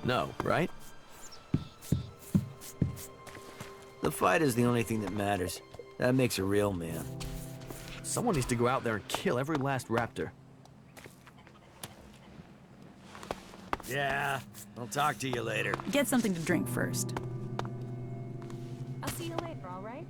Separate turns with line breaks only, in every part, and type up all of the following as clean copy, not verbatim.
No, right? The fight is the only thing that matters. That makes a real man.
Someone needs to go out there and kill every last raptor.
Yeah, I'll talk to you later.
Get something to drink first.
I'll see you later, all right?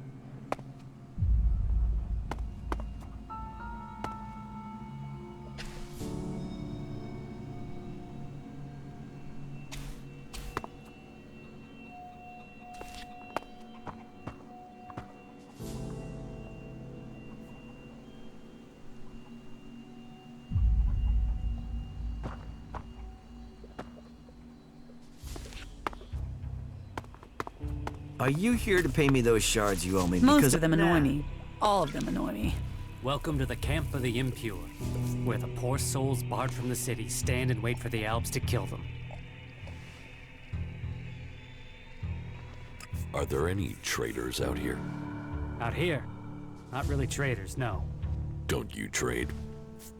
Are you here to pay me those shards you owe me?
Most
Because
of them annoy me. All of them annoy me.
Welcome to the camp of the impure, where the poor souls barred from the city stand and wait for the Alps to kill them.
Are there any traders out here?
Out here, not really traders, no.
Don't you trade?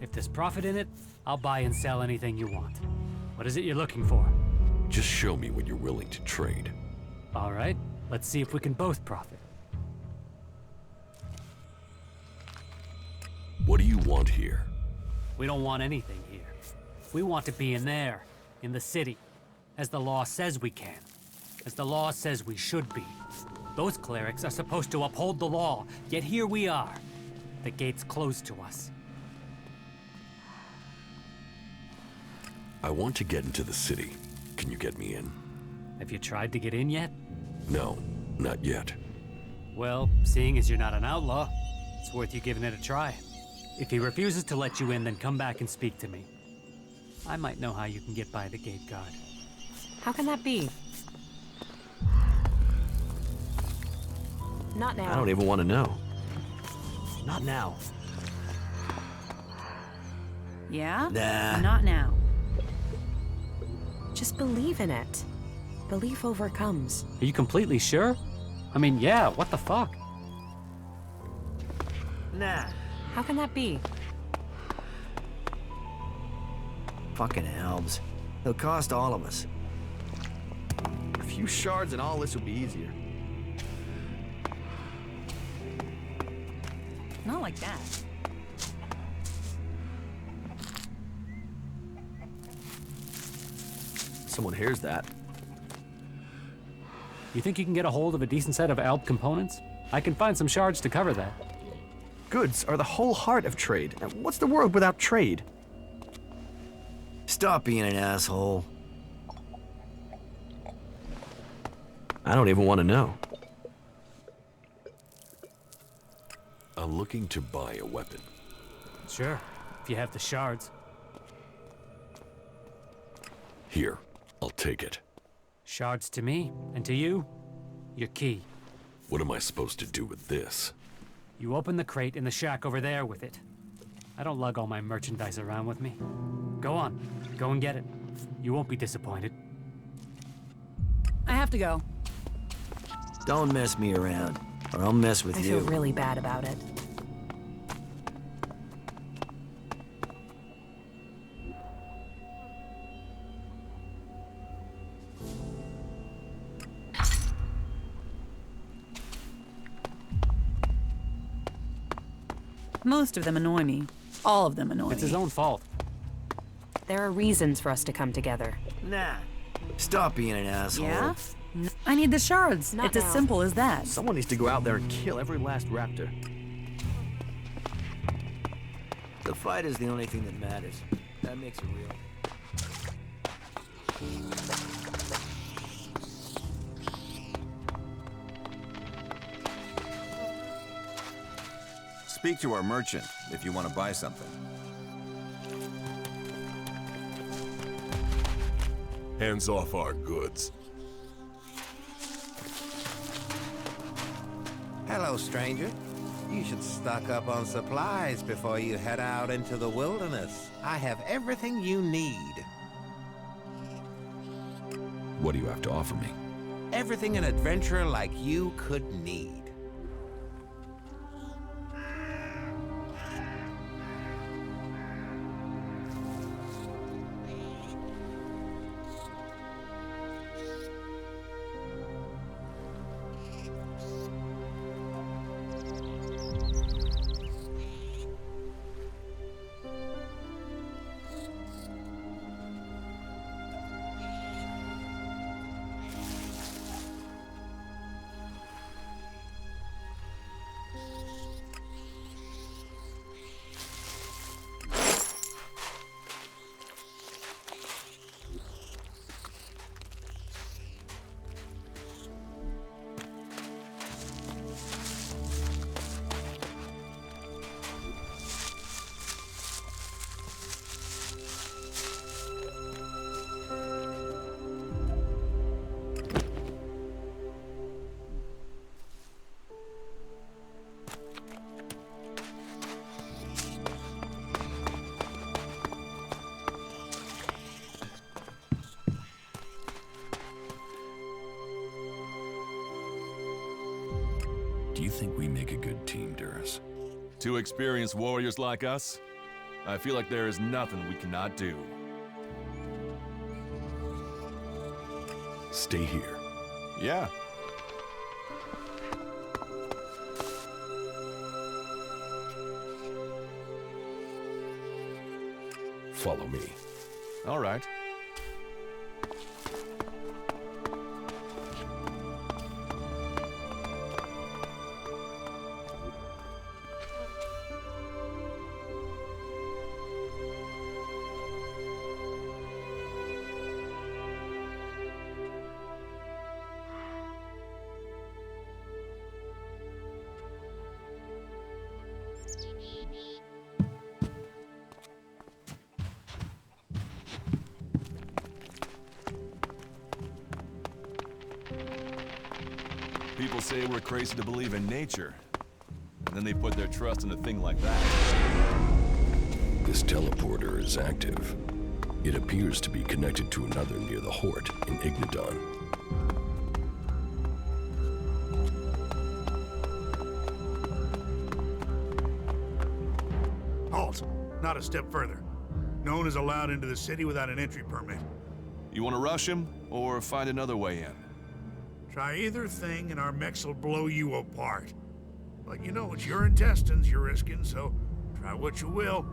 If there's profit in it, I'll buy and sell anything you want. What is it you're looking for?
Just show me when you're willing to trade.
All right, let's see if we can both profit.
What do you want here?
We don't want anything here. We want to be in there, in the city, as the law says we can, as the law says we should be. Those clerics are supposed to uphold the law, yet here we are. The gate's closed to us.
I want to get into the city. Can you get me in?
Have you tried to get in yet?
No, not yet.
Well, seeing as you're not an outlaw, it's worth you giving it a try. If he refuses to let you in, then come back and speak to me. I might know how you can get by the gate guard.
How can that be? Not now.
I don't even want to know. Not now.
Yeah?
Nah.
Not now.
Just believe in it. Belief overcomes.
Are you completely sure? I mean, yeah, what the fuck?
Nah.
How can that be?
Fucking elves. They'll cost all of us.
A few shards and all this will be easier.
Not like that.
Someone hears that.
You think you can get a hold of a decent set of Alp components? I can find some shards to cover that.
Goods are the whole heart of trade. Now, what's the world without trade?
Stop being an asshole.
I don't even want to know.
I'm looking to buy a weapon.
Sure, if you have the shards.
Here, I'll take it.
Shards to me, and to you, your key.
What am I supposed to do with this?
You open the crate in the shack over there with it. I don't lug all my merchandise around with me. Go on, go and get it. You won't be disappointed.
I have to go.
Don't mess me around, or I'll mess with
I
you.
feel really bad about it.
Most of them annoy me. All of them annoy
It's
me.
his own fault.
There are reasons for us to come together.
Nah. Stop being an asshole.
Yeah? I need the shards.
Not
it's as
now.
simple as that.
Someone needs to go out there and kill every last raptor.
The fight is the only thing that matters. That makes it real.
Speak to our merchant if you want to buy something.
Hands off our goods.
Hello, stranger. You should stock up on supplies before you head out into the wilderness. I have everything you need.
What do you have to offer me?
Everything an adventurer like you could need.
Do you think we make a good team, Duras?
Two experienced warriors like us? I feel like there is nothing we cannot do.
Stay here.
Yeah.
Follow me.
All right. People say we're crazy to believe in nature. And then they put their trust in a thing like that.
This teleporter is active. It appears to be connected to another near the Hort in Ignadon.
Halt! Not a step further. No one is allowed into the city without an entry permit.
You want to rush him, or find another way in?
Try either thing and our mechs will blow you apart. But you know, it's your intestines you're risking, so try what you will.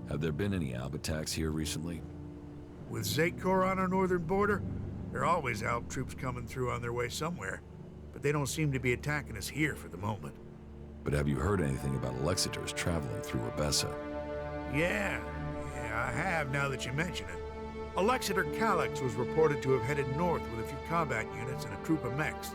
Have there been any Alb attacks here recently?
With Zakor on our northern border, there are always Alb troops coming through on their way somewhere. But they don't seem to be attacking us here for the moment.
But have you heard anything about Alexiters traveling through Abessa?
Yeah, I have now that you mention it. Alexiter Calyx was reported to have headed north with a few combat units and a troop of mechs.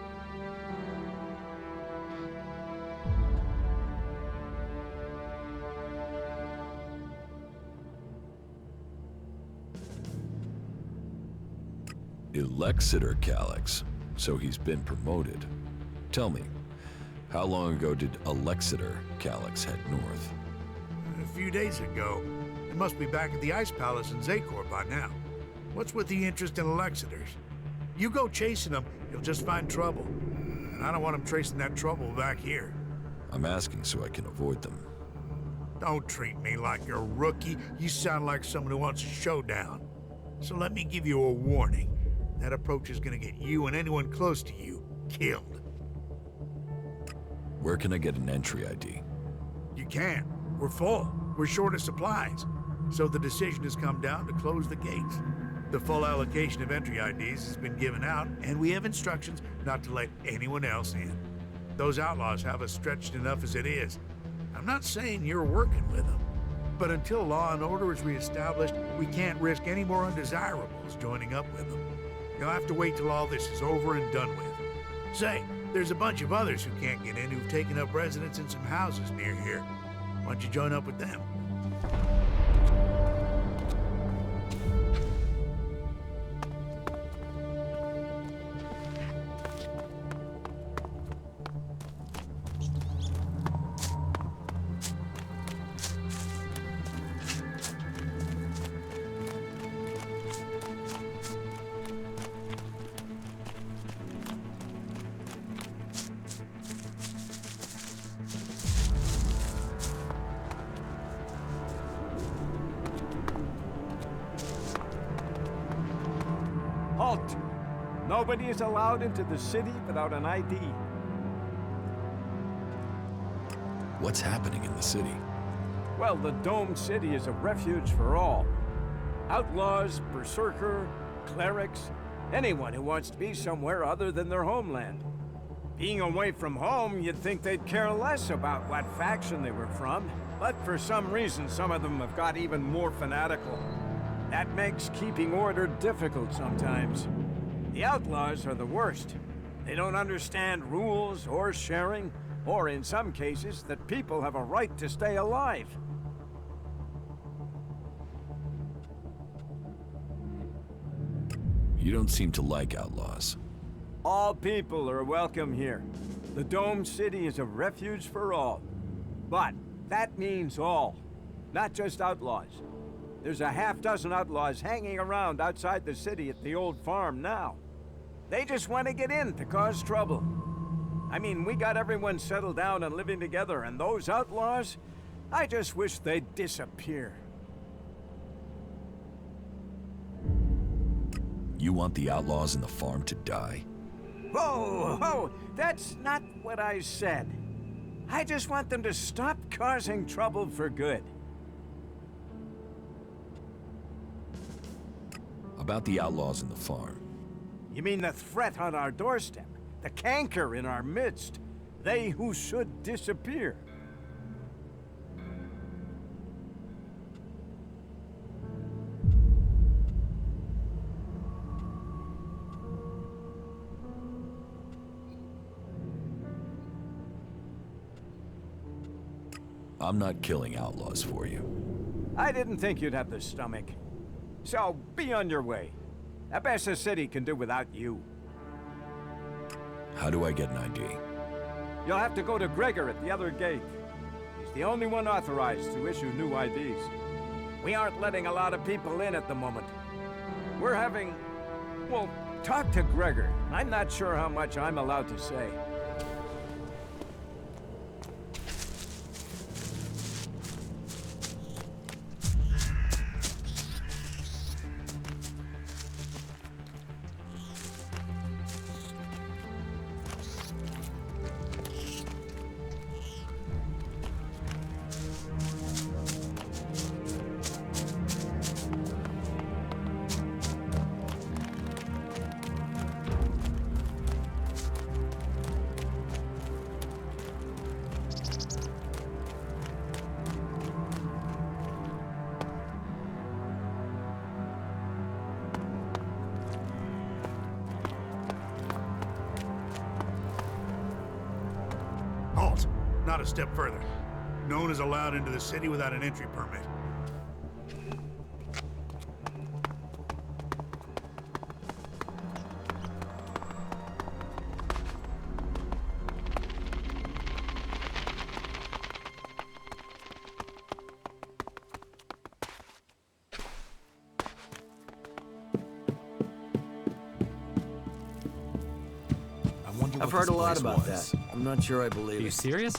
Alexiter Calyx. So he's been promoted. Tell me, how long ago did Alexiter Calyx head north?
A few days ago. They must be back at the Ice Palace in Zakor by now. What's with the interest in Alexiters? You go chasing them, you'll just find trouble. And I don't want them tracing that trouble back here.
I'm asking so I can avoid them.
Don't treat me like a rookie. You sound like someone who wants a showdown. So let me give you a warning. That approach is gonna get you and anyone close to you killed.
Where can I get an entry ID?
You can't. We're full. We're short of supplies. So the decision has come down to close the gates. The full allocation of entry IDs has been given out, and we have instructions not to let anyone else in. Those outlaws have us stretched enough as it is. I'm not saying you're working with them, but until law and order is reestablished, we can't risk any more undesirables joining up with them. You'll have to wait till all this is over and done with. Say, there's a bunch of others who can't get in who've taken up residence in some houses near here. Why don't you join up with them?
Halt! Nobody is allowed into the city without an ID.
What's happening in the city?
Well, the Dome City is a refuge for all. Outlaws, berserker, clerics, anyone who wants to be somewhere other than their homeland. Being away from home, you'd think they'd care less about what faction they were from, but for some reason some of them have got even more fanatical. That makes keeping order difficult sometimes. The outlaws are the worst. They don't understand rules or sharing, or in some cases, that people have a right to stay alive.
You don't seem to like outlaws.
All people are welcome here. The Dome City is a refuge for all. But that means all, not just outlaws. There's a half-dozen outlaws hanging around outside the city at the old farm now. They just want to get in to cause trouble. I mean, we got everyone settled down and living together, and those outlaws, I just wish they'd disappear.
You want the outlaws in the farm to die?
Whoa, whoa, that's not what I said. I just want them to stop causing trouble for good.
About the outlaws in the farm.
You mean the threat on our doorstep? The canker in our midst? They who should disappear?
I'm not killing outlaws for you.
I didn't think you'd have the stomach. So, be on your way. Abessa City can do without you.
How do I get an ID?
You'll have to go to Gregor at the other gate. He's the only one authorized to issue new IDs. We aren't letting a lot of people in at the moment. We're having... well, talk to Gregor. I'm not sure how much I'm allowed to say.
Halt! Not a step further. No one is allowed into the city without an entry permit.
I've heard a lot about that. I'm not sure I believe it.
Are you serious?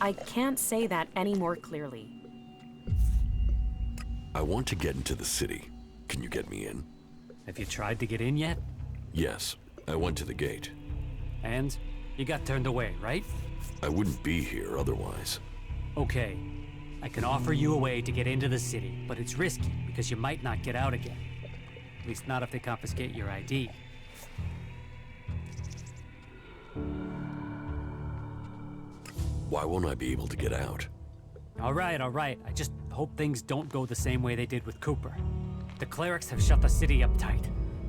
I can't say that any more clearly.
I want to get into the city. Can you get me in?
Have you tried to get in yet?
Yes, I went to the gate.
And? You got turned away, right?
I wouldn't be here otherwise.
Okay. I can offer you a way to get into the city, but it's risky because you might not get out again. At least not if they confiscate your ID.
Why won't I be able to get out?
All right. I just hope things don't go the same way they did with Cooper. The clerics have shut the city up tight.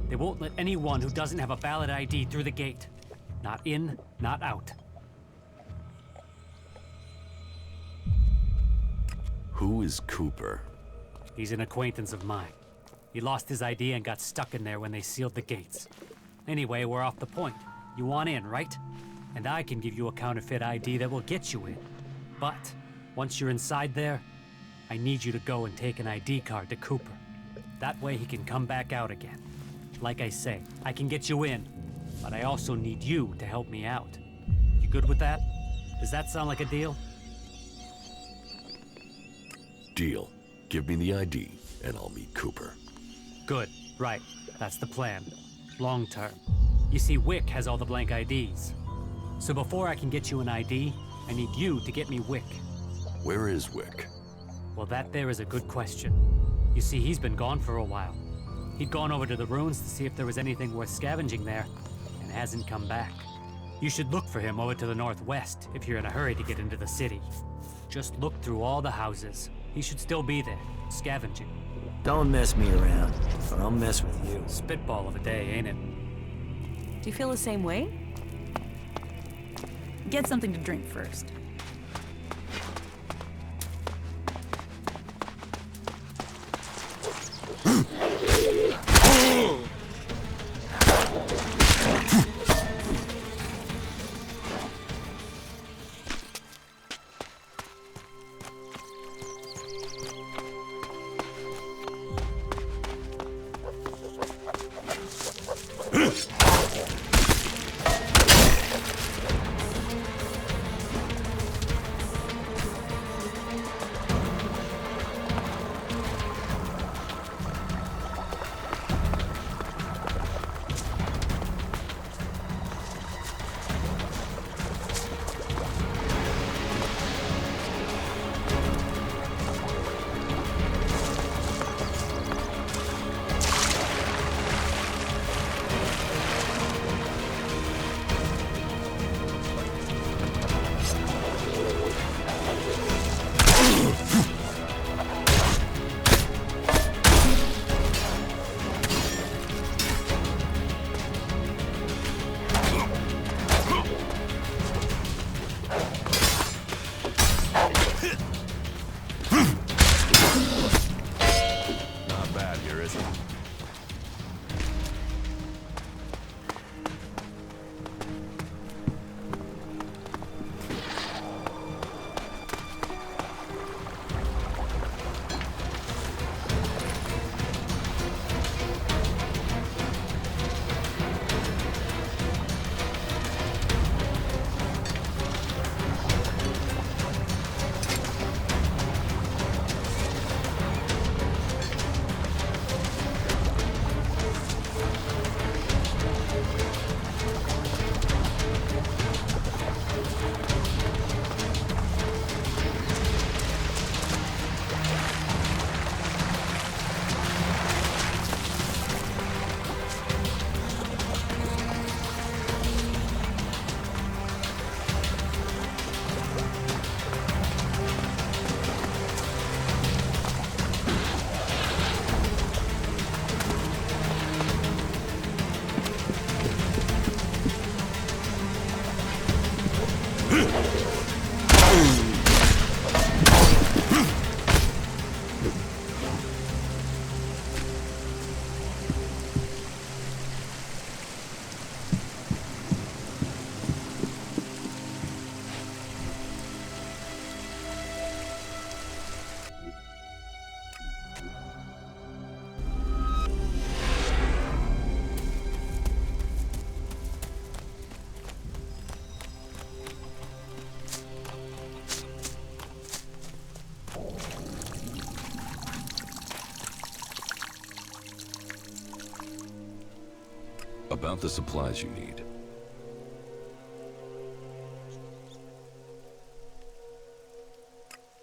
They won't let anyone who doesn't have a valid ID through the gate. Not in, not out.
Who is Cooper?
He's an acquaintance of mine. He lost his ID and got stuck in there when they sealed the gates. Anyway, we're off the point. You want in, right? And I can give you a counterfeit ID that will get you in. But, once you're inside there, I need you to go and take an ID card to Cooper. That way he can come back out again. Like I say, I can get you in, but I also need you to help me out. You good with that? Does that sound like a deal?
Deal. Give me the ID, and I'll meet Cooper.
Good. Right. That's the plan. Long term. You see, Wick has all the blank IDs. So before I can get you an ID, I need you to get me Wick.
Where is Wick?
Well, that there is a good question. You see, he's been gone for a while. He'd gone over to the ruins to see if there was anything worth scavenging there, and hasn't come back. You should look for him over to the northwest if you're in a hurry to get into the city. Just look through all the houses. He should still be there, scavenging.
Don't mess me around, or I'll mess with you.
Spitball of a day, ain't it?
Do you feel the same way?
Get something to drink first.
About the supplies you need.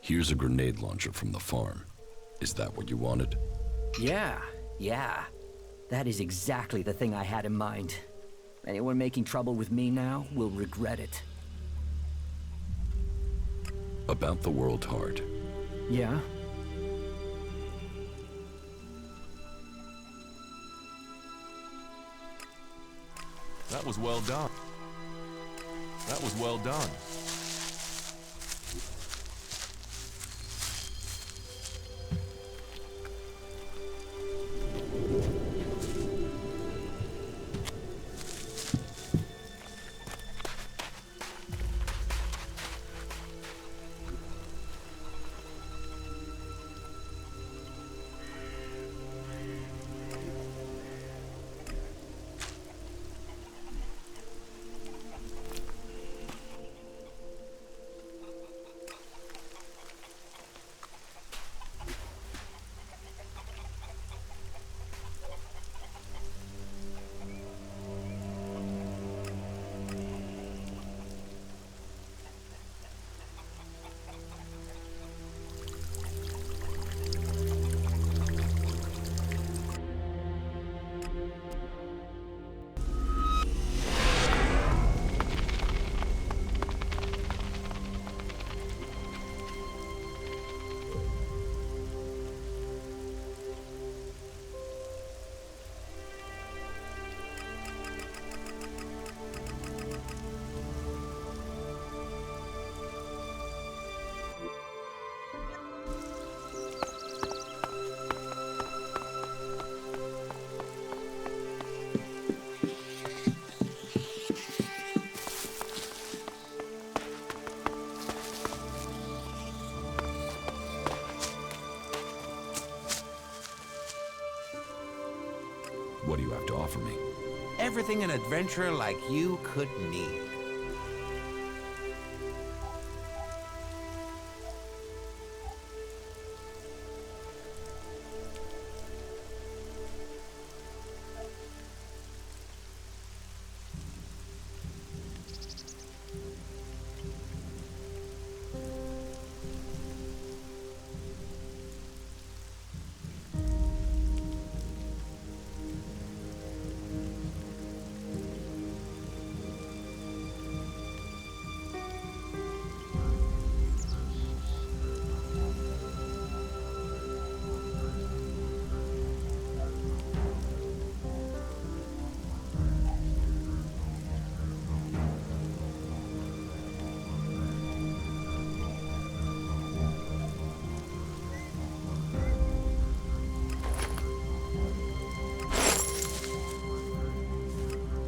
Here's a grenade launcher from the farm. Is that what you wanted?
Yeah. That is exactly the thing I had in mind. Anyone making trouble with me now will regret it.
About the World Heart.
Yeah?
That was well done. That was well done.
What do you have to offer me?
Everything an adventurer like you could need.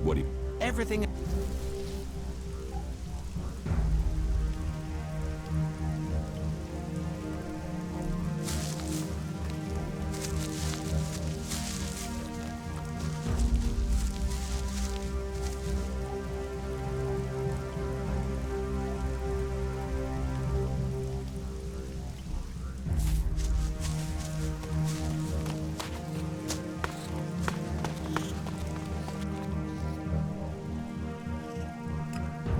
What do you...
Everything...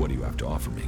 What do you have to offer me?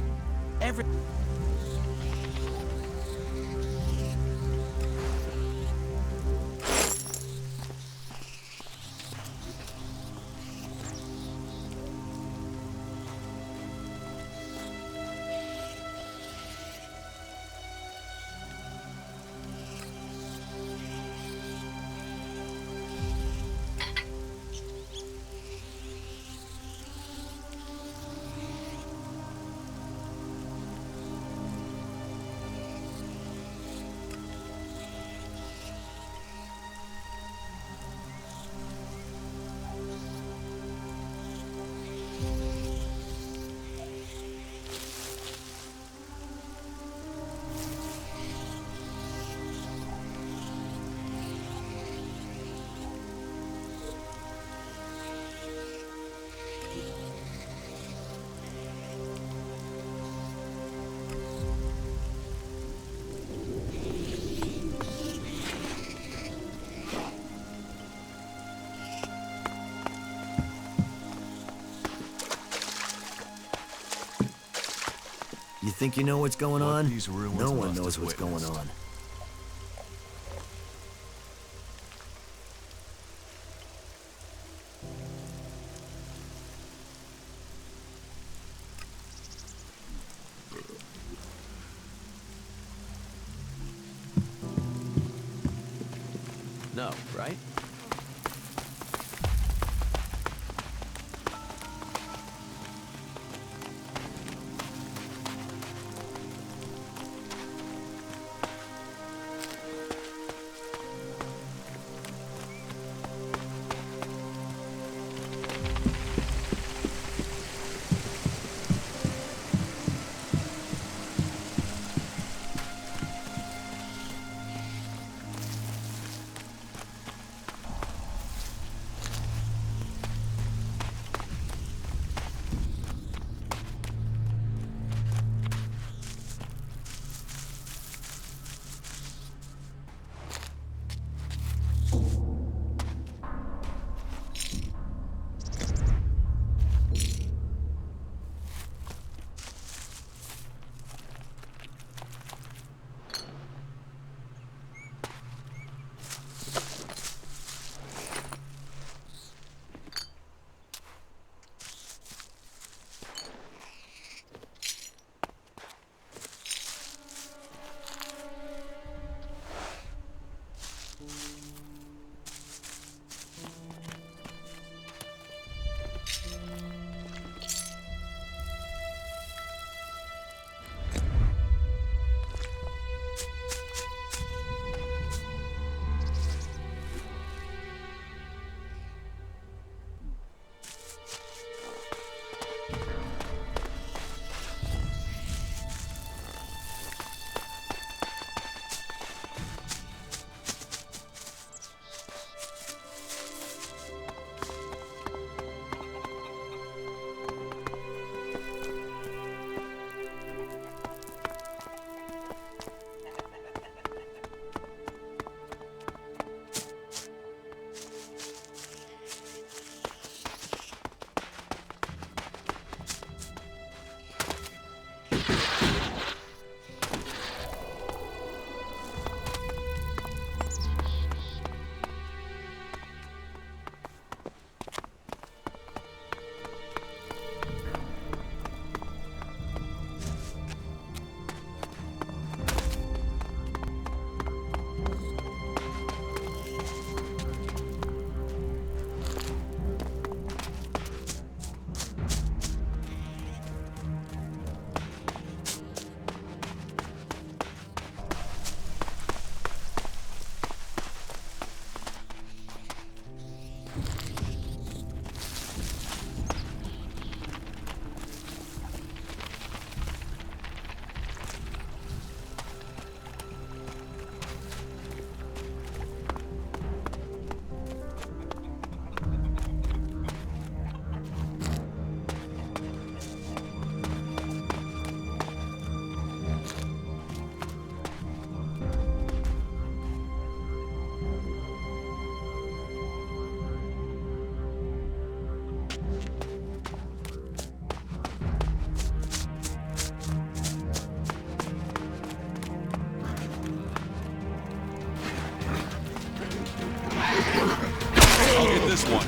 You think you know what's going
What
on?
these ruins
No one
must
knows
have
what's going
witnessed.
on.
No, right?
this one.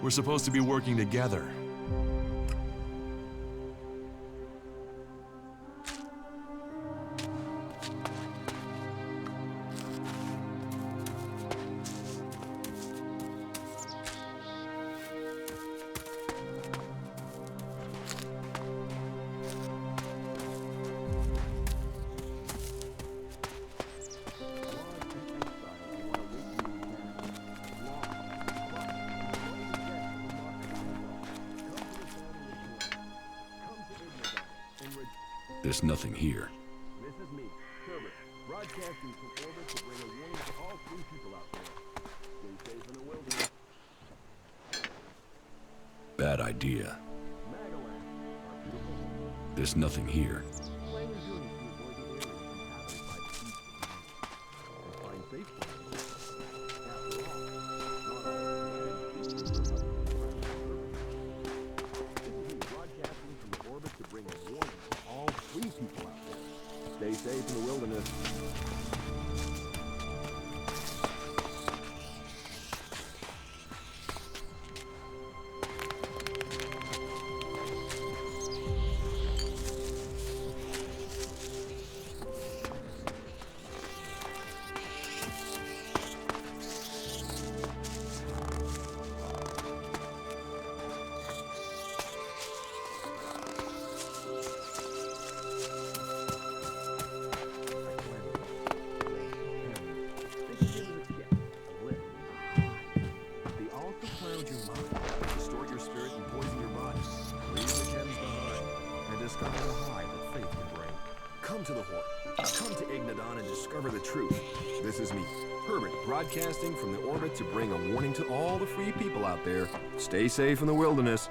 We're supposed to be working together.
There's nothing here.
This is me, Herbert, broadcasting from orbit to bring a warning to all 3 people out there. Stay safe in the wilderness.
Bad idea. There's nothing here.
Stay safe in the wilderness. Come to the Horde. Come to Ignadon and discover the truth. This is me, Herbert, broadcasting from the orbit to bring a warning to all the free people out there. Stay safe in the wilderness.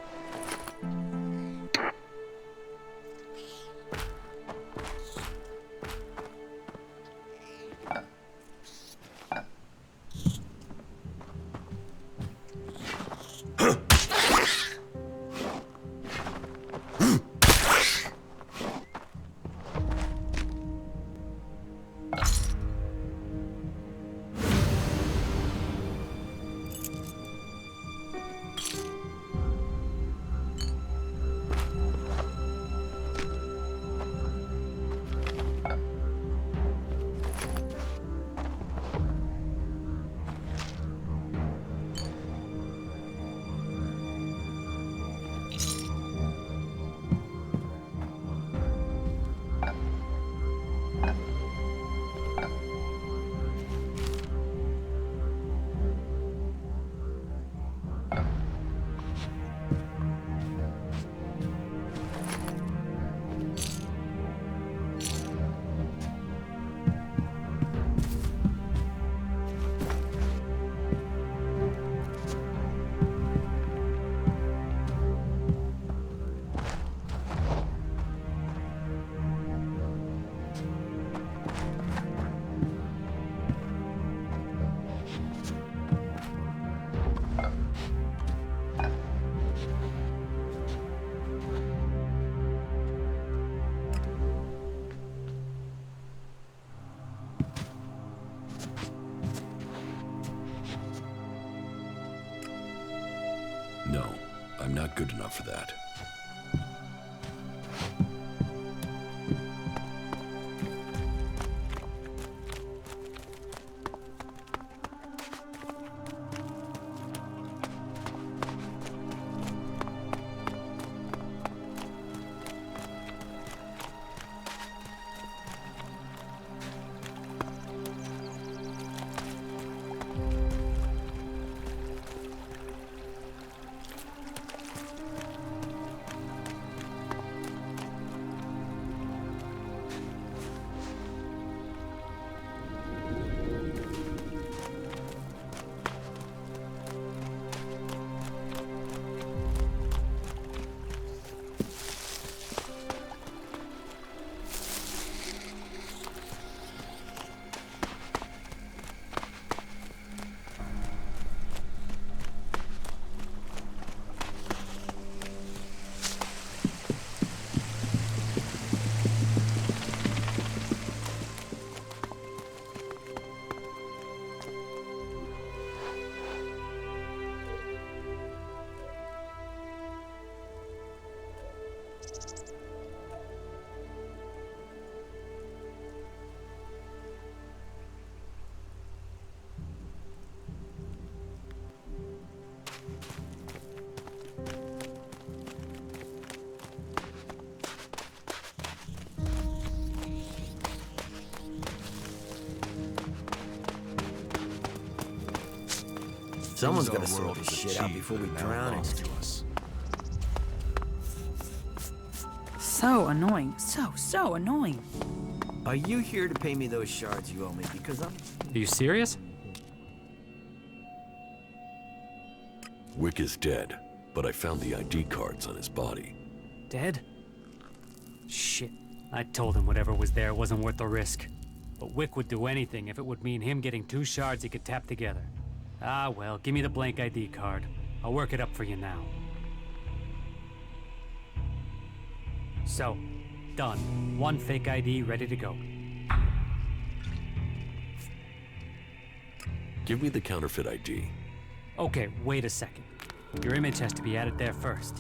No, I'm not good enough for that.
Someone's
Things
gotta
our
sort
world
this
has
shit out
achieved
before we
are now
drown in
lost
it.
to us.
So annoying. So annoying.
Are you here to pay me those shards you owe me? Because I'm...
Are you serious?
Wick is dead, but I found the ID cards on his body.
Dead? Shit. I told him whatever was there wasn't worth the risk. But Wick would do anything if it would mean him getting 2 shards he could tap together. Ah, well, give me the blank ID card. I'll work it up for you now. So, done. 1 fake ID ready to go.
Give me the counterfeit ID.
Okay, wait a second. Your image has to be added there first.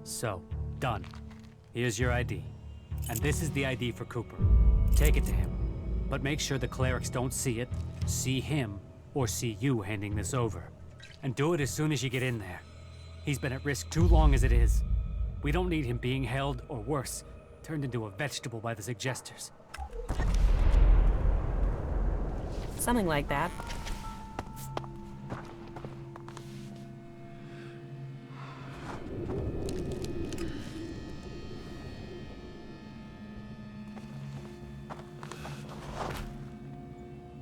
So, done. Here's your ID. And this is the ID for Cooper. Take it to him. But make sure the clerics don't see it, see him, or see you handing this over. And do it as soon as you get in there. He's been at risk too long as it is. We don't need him being held, or worse, turned into a vegetable by the suggesters.
Something like that.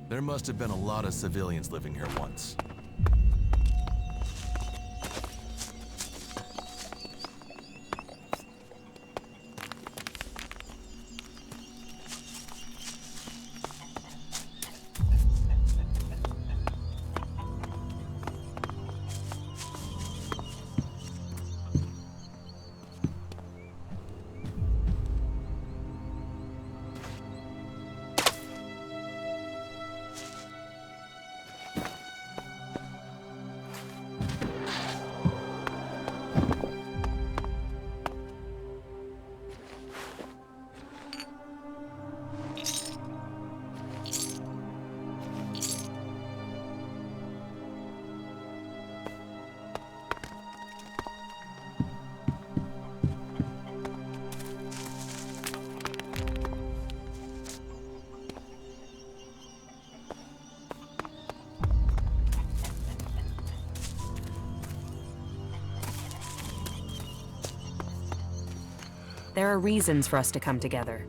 There must have been a lot of civilians living here once.
There are reasons for us to come together.